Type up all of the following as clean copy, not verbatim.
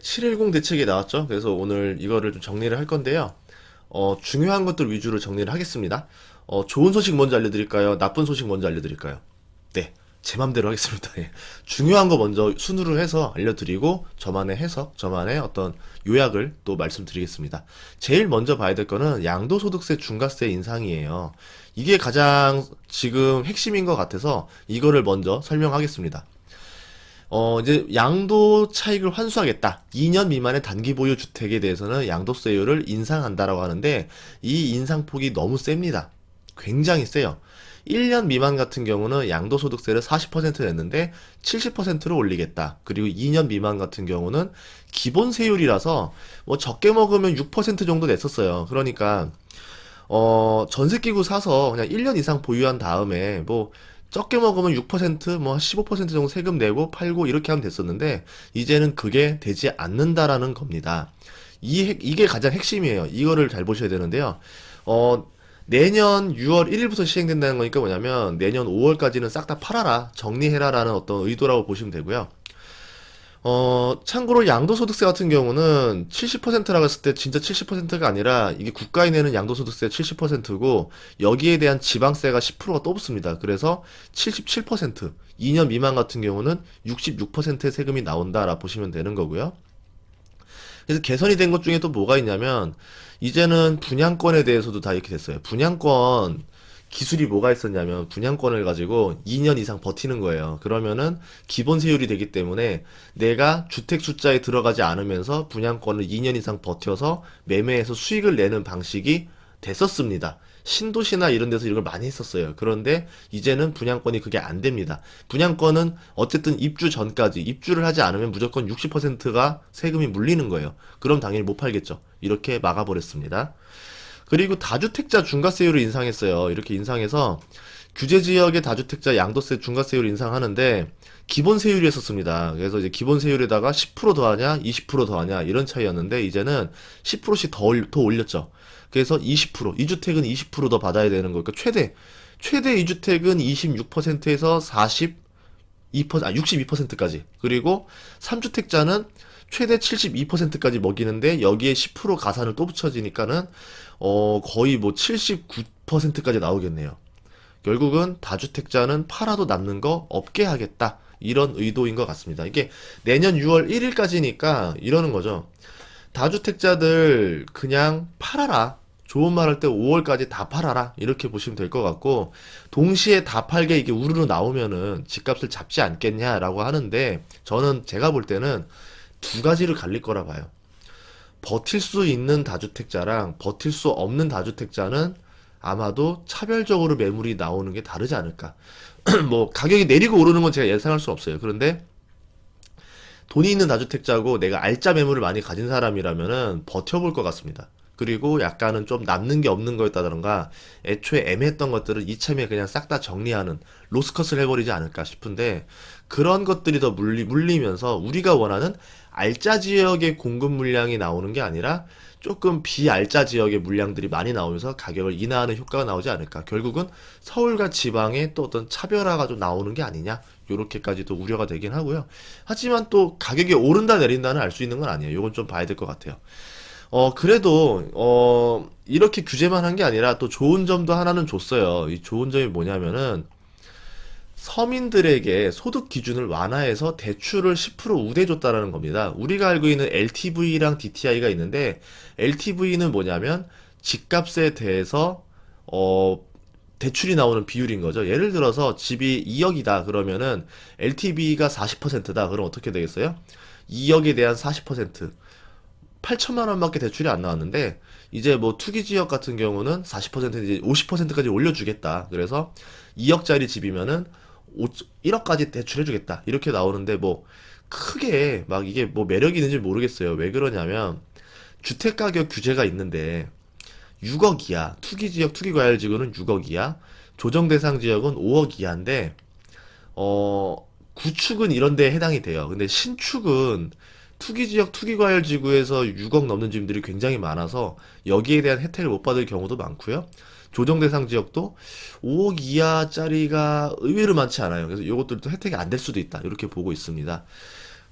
710 대책이 나왔죠. 그래서 오늘 이거를 좀 정리를 할 건데요. 중요한 것들 위주로 정리를 하겠습니다. 좋은 소식 먼저 알려드릴까요? 나쁜 소식 먼저 알려드릴까요? 네, 제 맘대로 하겠습니다. 예. 중요한 거 먼저 순으로 해서 알려드리고 저만의 해석, 저만의 어떤 요약을 또 말씀드리겠습니다. 제일 먼저 봐야 될 거는 양도소득세 중과세 인상이에요. 이게 가장 지금 핵심인 것 같아서 이거를 먼저 설명하겠습니다. 이제 양도 차익을 환수하겠다. 2년 미만의 단기 보유 주택에 대해서는 양도세율을 인상한다라고 하는데 이 인상폭이 너무 셉니다. 굉장히 세요. 1년 미만 같은 경우는 양도소득세를 40% 냈는데 70%로 올리겠다. 그리고 2년 미만 같은 경우는 기본 세율이라서 뭐 적게 먹으면 6% 정도 냈었어요. 그러니까 전세기구 사서 그냥 1년 이상 보유한 다음에 뭐 적게 먹으면 6%뭐 15% 정도 세금 내고 팔고 이렇게 하면 됐었는데 이제는 그게 되지 않는다라는 겁니다. 이게 가장 핵심이에요. 이거를 잘 보셔야 되는데요. 내년 6월 1일부터 시행된다는 거니까 뭐냐면 내년 5월까지는 싹 다 팔아라, 정리해라라는 어떤 의도라고 보시면 되고요. 참고로 양도소득세 같은 경우는 70%라고 했을 때 진짜 70%가 아니라 이게 국가에 내는 양도소득세 70%고 여기에 대한 지방세가 10%가 또 붙습니다. 그래서 77%, 2년 미만 같은 경우는 66%의 세금이 나온다라 보시면 되는 거고요. 그래서 개선이 된 것 중에 또 뭐가 있냐면 이제는 분양권에 대해서도 다 이렇게 됐어요. 분양권 기술이 뭐가 있었냐면 분양권을 가지고 2년 이상 버티는 거예요. 그러면은 기본 세율이 되기 때문에 내가 주택 숫자에 들어가지 않으면서 분양권을 2년 이상 버텨서 매매해서 수익을 내는 방식이 됐었습니다. 신도시나 이런 데서 이걸 많이 했었어요. 그런데 이제는 분양권이 그게 안 됩니다. 분양권은 어쨌든 입주 전까지 입주를 하지 않으면 무조건 60%가 세금이 물리는 거예요. 그럼 당연히 못 팔겠죠. 이렇게 막아버렸습니다. 그리고 다주택자 중과세율을 인상했어요. 이렇게 인상해서 규제 지역의 다주택자 양도세 중과세율을 인상하는데 기본 세율이었었습니다. 그래서 이제 기본 세율에다가 10% 더하냐, 20% 더하냐 이런 차이였는데 이제는 10%씩 더 올렸죠. 그래서 20%, 2주택은 20%더 받아야 되는 거니까 최대 2주택은 26%에서 62%까지. 그리고 3주택자는 최대 72%까지 먹이는데 여기에 10% 가산을 또 붙여지니까는 거의 뭐 79%까지 나오겠네요. 결국은 다주택자는 팔아도 남는 거 없게 하겠다. 이런 의도인 것 같습니다. 이게 내년 6월 1일까지니까 이러는 거죠. 다주택자들 그냥 팔아라. 좋은 말 할 때 5월까지 다 팔아라. 이렇게 보시면 될 것 같고, 동시에 다 팔게 이게 우르르 나오면은 집값을 잡지 않겠냐라고 하는데, 저는 제가 볼 때는 두 가지를 갈릴 거라 봐요. 버틸 수 있는 다주택자랑 버틸 수 없는 다주택자는 아마도 차별적으로 매물이 나오는 게 다르지 않을까. 뭐, 가격이 내리고 오르는 건 제가 예상할 수 없어요. 그런데 돈이 있는 다주택자고 내가 알짜 매물을 많이 가진 사람이라면은 버텨볼 것 같습니다. 그리고 약간은 좀 남는 게 없는 거였다던가 애초에 애매했던 것들을 이참에 그냥 싹 다 정리하는 로스컷을 해버리지 않을까 싶은데 그런 것들이 더 물리면서 우리가 원하는 알짜 지역의 공급 물량이 나오는 게 아니라 조금 비알짜 지역의 물량들이 많이 나오면서 가격을 인하하는 효과가 나오지 않을까. 결국은 서울과 지방의 또 어떤 차별화가 좀 나오는 게 아니냐. 요렇게까지도 우려가 되긴 하고요. 하지만 또 가격이 오른다 내린다는 알 수 있는 건 아니에요. 요건 좀 봐야 될 것 같아요. 그래도, 이렇게 규제만 한 게 아니라 또 좋은 점도 하나는 줬어요. 이 좋은 점이 뭐냐면은, 서민들에게 소득 기준을 완화해서 대출을 10% 우대해줬다라는 겁니다. 우리가 알고 있는 LTV랑 DTI가 있는데, LTV는 뭐냐면, 집값에 대해서, 대출이 나오는 비율인 거죠. 예를 들어서 집이 2억이다 그러면은 LTV가 40%다. 그럼 어떻게 되겠어요? 2억에 대한 40%. 8천만 원밖에 대출이 안 나왔는데 이제 뭐 투기 지역 같은 경우는 40% 이제 50%까지 올려주겠다. 그래서 2억짜리 집이면은 1억까지 대출해주겠다. 이렇게 나오는데 뭐 크게 막 이게 뭐 매력이 있는지 모르겠어요. 왜 그러냐면 주택 가격 규제가 있는데 6억 이하, 투기 지역, 투기 과열 지구는 6억 이하, 조정 대상 지역은 5억 이하인데 구축은 이런 데에 해당이 돼요. 근데 신축은 투기 지역, 투기 과열 지구에서 6억 넘는 집들이 굉장히 많아서 여기에 대한 혜택을 못 받을 경우도 많고요. 조정 대상 지역도 5억 이하짜리가 의외로 많지 않아요. 그래서 이것들도 혜택이 안 될 수도 있다. 이렇게 보고 있습니다.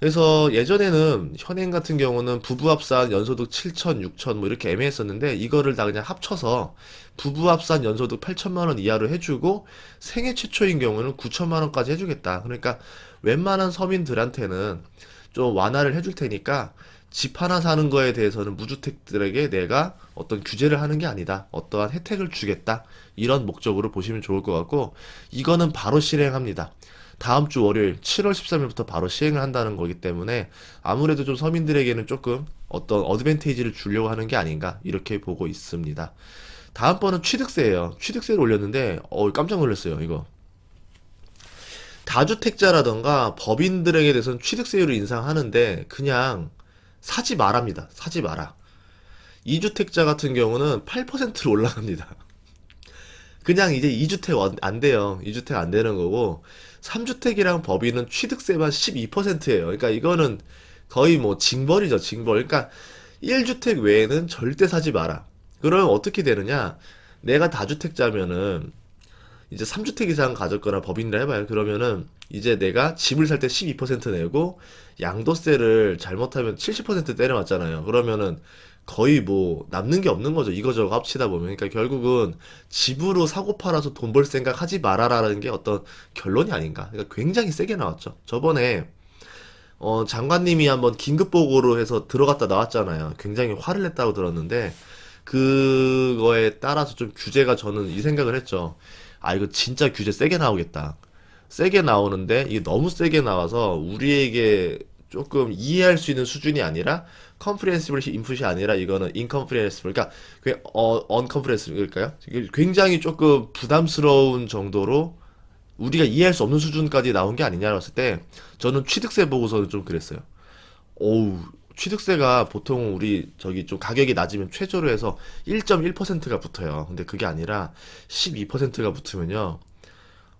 그래서 예전에는 현행 같은 경우는 부부 합산 연소득 7천, 6천 뭐 이렇게 애매했었는데 이거를 다 그냥 합쳐서 부부 합산 연소득 8천만 원 이하로 해주고 생애 최초인 경우는 9천만 원까지 해주겠다. 그러니까 웬만한 서민들한테는 좀 완화를 해줄 테니까 집 하나 사는 거에 대해서는 무주택들에게 내가 어떤 규제를 하는 게 아니다. 어떠한 혜택을 주겠다. 이런 목적으로 보시면 좋을 것 같고 이거는 바로 실행합니다. 다음 주 월요일 7월 13일부터 바로 시행을 한다는 거기 때문에 아무래도 좀 서민들에게는 조금 어떤 어드밴테이지를 주려고 하는 게 아닌가 이렇게 보고 있습니다. 다음번은 취득세예요. 취득세를 올렸는데 깜짝 놀랐어요. 이거 다주택자라던가 법인들에게 대해서는 취득세율을 인상하는데 그냥 사지 말합니다. 사지 마라. 2주택자 같은 경우는 8%로 올라갑니다. 그냥 이제 2주택 안 돼요. 2주택 안 되는 거고 3주택이랑 법인은 취득세만 12%예요. 그러니까 이거는 거의 뭐 징벌이죠, 징벌. 그러니까 1주택 외에는 절대 사지 마라. 그러면 어떻게 되느냐? 내가 다주택자면은 이제 3주택 이상 가졌거나 법인이라 해봐요. 그러면은 이제 내가 집을 살 때 12% 내고 양도세를 잘못하면 70% 때려맞잖아요. 그러면은 거의 뭐 남는 게 없는 거죠. 이거저거 합치다 보면. 그러니까 결국은 집으로 사고 팔아서 돈 벌 생각 하지 말아라라는 게 어떤 결론이 아닌가. 그러니까 굉장히 세게 나왔죠. 저번에 장관님이 한번 긴급 보고로 해서 들어갔다 나왔잖아요. 굉장히 화를 냈다고 들었는데 그거에 따라서 좀 규제가 저는 이 생각을 했죠. 아, 이거 진짜 규제 세게 나오겠다. 세게 나오는데 이게 너무 세게 나와서 우리에게 조금 이해할 수 있는 수준이 아니라 컴프레hensible 인풋이 아니라 이거는 incomprehensible 그러니까 uncomprehensible일까요? 이게 굉장히 조금 부담스러운 정도로 우리가 이해할 수 없는 수준까지 나온 게 아니냐고 했을 때 저는 취득세 보고서는 좀 그랬어요. 어우, 취득세가 보통 우리 저기 좀 가격이 낮으면 최저로 해서 1.1%가 붙어요. 근데 그게 아니라 12%가 붙으면요.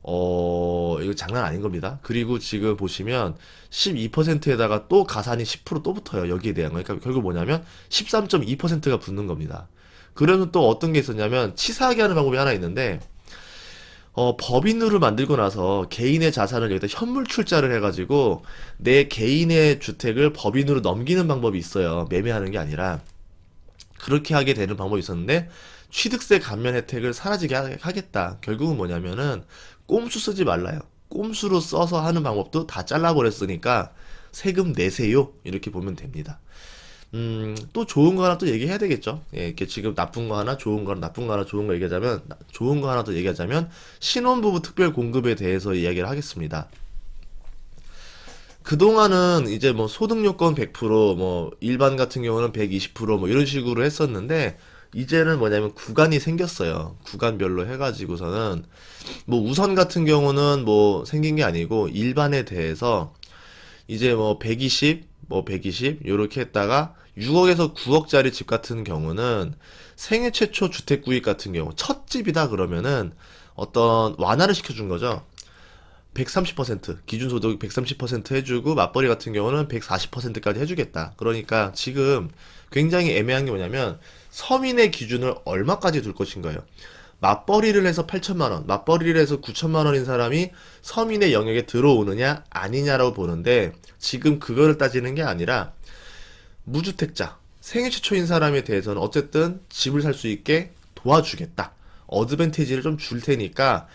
이거 장난 아닌 겁니다. 그리고 지금 보시면 12%에다가 또 가산이 10%또 붙어요. 여기에 대한 거. 그러니까 결국 뭐냐면 13.2%가 붙는 겁니다. 그러면 또 어떤 게 있었냐면 치사하게 하는 방법이 하나 있는데 법인으로 만들고 나서 개인의 자산을 여기다 현물 출자를 해가지고 내 개인의 주택을 법인으로 넘기는 방법이 있어요. 매매하는 게 아니라. 그렇게 하게 되는 방법이 있었는데 취득세 감면 혜택을 사라지게 하겠다. 결국은 뭐냐면은 꼼수 쓰지 말라요. 꼼수로 써서 하는 방법도 다 잘라버렸으니까 세금 내세요. 이렇게 보면 됩니다. 또 좋은 거 하나 또 얘기해야 되겠죠. 예, 이렇게 지금 나쁜 거 하나, 좋은 거 하나, 나쁜 거 하나, 좋은 거 얘기하자면, 좋은 거 하나 더 얘기하자면, 신혼부부 특별 공급에 대해서 이야기를 하겠습니다. 그동안은 이제 뭐 소득 요건 100%, 뭐 일반 같은 경우는 120%뭐 이런 식으로 했었는데, 이제는 뭐냐면 구간이 생겼어요. 구간별로 해가지고서는, 뭐 우선 같은 경우는 뭐 생긴 게 아니고, 일반에 대해서 이제 뭐 120, 뭐 120, 요렇게 했다가 6억에서 9억짜리 집 같은 경우는 생애 최초 주택 구입 같은 경우, 첫 집이다 그러면은 어떤 완화를 시켜준 거죠. 130% 기준소득 130% 해주고 맞벌이 같은 경우는 140%까지 해주겠다. 그러니까 지금 굉장히 애매한 게 뭐냐면 서민의 기준을 얼마까지 둘 것인가요? 맞벌이를 해서 8천만 원, 맞벌이를 해서 9천만 원인 사람이 서민의 영역에 들어오느냐 아니냐라고 보는데 지금 그거를 따지는 게 아니라 무주택자, 생애 최초인 사람에 대해서는 어쨌든 집을 살 수 있게 도와주겠다. 어드밴티지를 좀 줄 테니까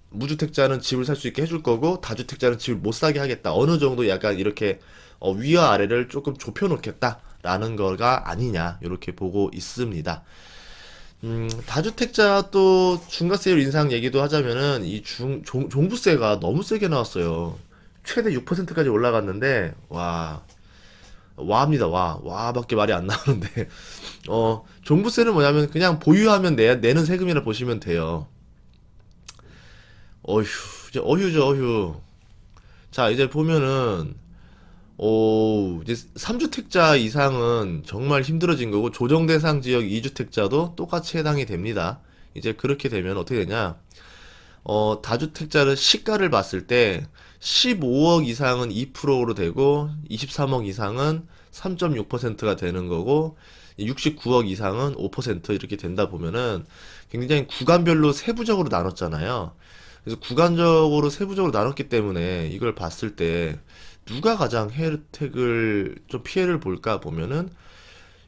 무주택자는 집을 살 수 있게 해줄 거고 다주택자는 집을 못 사게 하겠다. 어느 정도 약간 이렇게 위와 아래를 조금 좁혀 놓겠다라는 거가 아니냐 이렇게 보고 있습니다. 다주택자 또 중과세율 인상 얘기도 하자면은 이 종부세가 너무 세게 나왔어요. 최대 6%까지 올라갔는데 와합니다. 와밖에 말이 안 나오는데 종부세는 뭐냐면 그냥 보유하면 내는 세금이라 보시면 돼요. 어휴, 이제 어휴죠, 어휴. 자, 이제 보면은, 이제 3주택자 이상은 정말 힘들어진 거고, 조정대상 지역 2주택자도 똑같이 해당이 됩니다. 이제 그렇게 되면 어떻게 되냐. 다주택자를 시가를 봤을 때, 15억 이상은 2%로 되고, 23억 이상은 3.6%가 되는 거고, 69억 이상은 5% 이렇게 된다 보면은, 굉장히 구간별로 세부적으로 나눴잖아요. 그래서 구간적으로 세부적으로 나눴기 때문에 이걸 봤을 때 누가 가장 혜택을 좀 피해를 볼까 보면은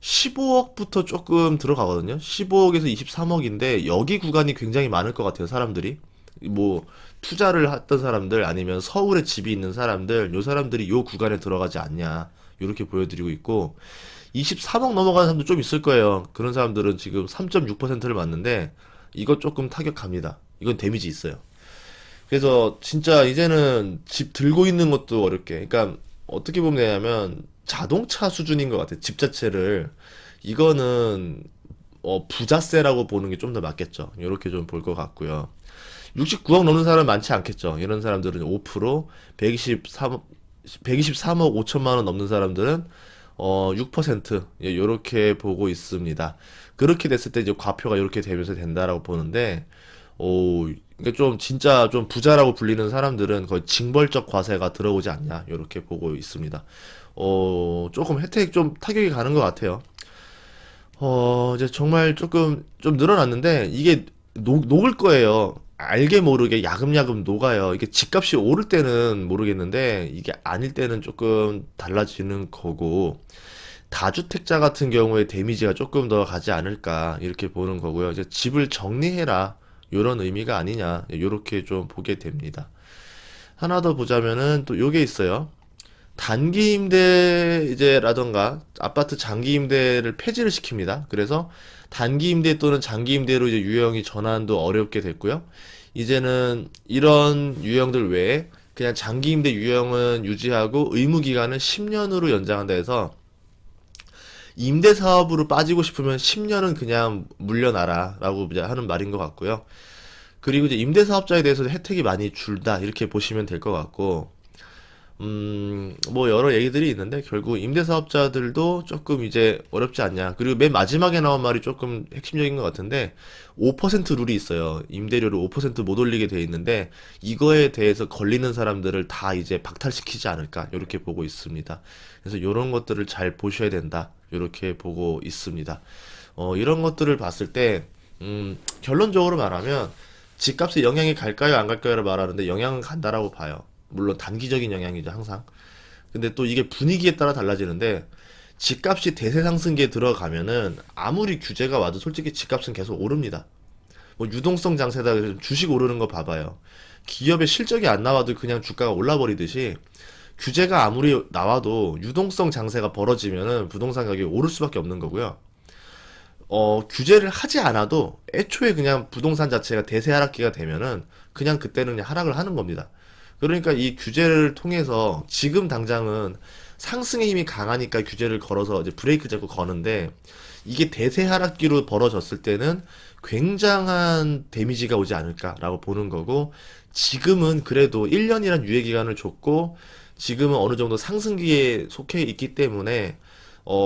15억부터 조금 들어가거든요. 15억에서 23억인데 여기 구간이 굉장히 많을 것 같아요. 사람들이 뭐 투자를 했던 사람들 아니면 서울에 집이 있는 사람들 요 사람들이 요 구간에 들어가지 않냐 이렇게 보여드리고 있고 23억 넘어가는 사람도 좀 있을 거예요. 그런 사람들은 지금 3.6%를 맞는데 이거 조금 타격합니다. 이건 데미지 있어요. 그래서 진짜 이제는 집 들고 있는 것도 어렵게. 그러니까 어떻게 보면 되냐면 자동차 수준인 것 같아요. 집 자체를. 이거는 부자세라고 보는 게 좀 더 맞겠죠. 이렇게 좀 볼 것 같고요. 69억 넘는 사람 많지 않겠죠. 이런 사람들은 5%, 123억 5천만 원 넘는 사람들은 6% 이렇게 보고 있습니다. 그렇게 됐을 때 이제 과표가 이렇게 되면서 된다라고 보는데 이게 좀 진짜 좀 부자라고 불리는 사람들은 거의 징벌적 과세가 들어오지 않냐 이렇게 보고 있습니다. 조금 혜택 좀 타격이 가는 것 같아요. 이제 정말 조금 좀 늘어났는데 이게 녹을 거예요. 알게 모르게 야금야금 녹아요. 이게 집값이 오를 때는 모르겠는데 이게 아닐 때는 조금 달라지는 거고 다주택자 같은 경우에 데미지가 조금 더 가지 않을까 이렇게 보는 거고요. 이제 집을 정리해라 이런 의미가 아니냐 이렇게 좀 보게 됩니다. 하나 더 보자면은 또 요게 있어요. 단기 임대 이제라던가 아파트 장기 임대를 폐지를 시킵니다. 그래서 단기 임대 또는 장기 임대로 이제 유형이 전환도 어렵게 됐고요. 이제는 이런 유형들 외에 그냥 장기 임대 유형은 유지하고 의무 기간은 10년으로 연장한다 해서 임대 사업으로 빠지고 싶으면 10년은 그냥 물려놔라라고 이제 하는 말인 것 같고요. 그리고 이제 임대 사업자에 대해서도 혜택이 많이 줄다 이렇게 보시면 될 것 같고 뭐 여러 얘기들이 있는데 결국 임대사업자들도 조금 이제 어렵지 않냐. 그리고 맨 마지막에 나온 말이 조금 핵심적인 것 같은데 5% 룰이 있어요. 임대료를 5%못 올리게 돼 있는데 이거에 대해서 걸리는 사람들을 다 이제 박탈시키지 않을까 이렇게 보고 있습니다. 그래서 이런 것들을 잘 보셔야 된다 이렇게 보고 있습니다. 이런 것들을 봤을 때 결론적으로 말하면 집값에 영향이 갈까요 안 갈까요를 말하는데 영향은 간다라고 봐요. 물론 단기적인 영향이죠, 항상. 근데 또 이게 분위기에 따라 달라지는데, 집값이 대세 상승기에 들어가면은, 아무리 규제가 와도 솔직히 집값은 계속 오릅니다. 뭐, 유동성 장세다, 그래서 주식 오르는 거 봐봐요. 기업의 실적이 안 나와도 그냥 주가가 올라버리듯이, 규제가 아무리 나와도 유동성 장세가 벌어지면은 부동산 가격이 오를 수밖에 없는 거고요. 규제를 하지 않아도 애초에 그냥 부동산 자체가 대세 하락기가 되면은 그냥 그때는 그냥 하락을 하는 겁니다. 그러니까 이 규제를 통해서 지금 당장은 상승의 힘이 강하니까 규제를 걸어서 이제 브레이크 잡고 거는데 이게 대세 하락기로 벌어졌을 때는 굉장한 데미지가 오지 않을까라고 보는 거고 지금은 그래도 1년이란 유예 기간을 줬고 지금은 어느 정도 상승기에 속해 있기 때문에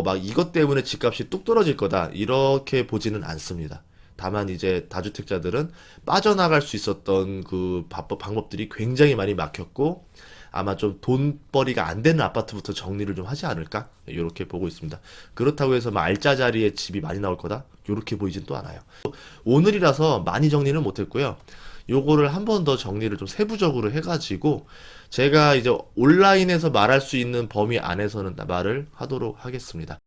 막 이것 때문에 집값이 뚝 떨어질 거다 이렇게 보지는 않습니다. 다만 이제 다주택자들은 빠져나갈 수 있었던 그 방법들이 굉장히 많이 막혔고 아마 좀 돈벌이가 안 되는 아파트부터 정리를 좀 하지 않을까 이렇게 보고 있습니다. 그렇다고 해서 막 알짜 자리에 집이 많이 나올 거다 이렇게 보이진 또 않아요. 오늘이라서 많이 정리는 못했고요. 요거를 한 번 더 정리를 좀 세부적으로 해가지고 제가 이제 온라인에서 말할 수 있는 범위 안에서는 말을 하도록 하겠습니다.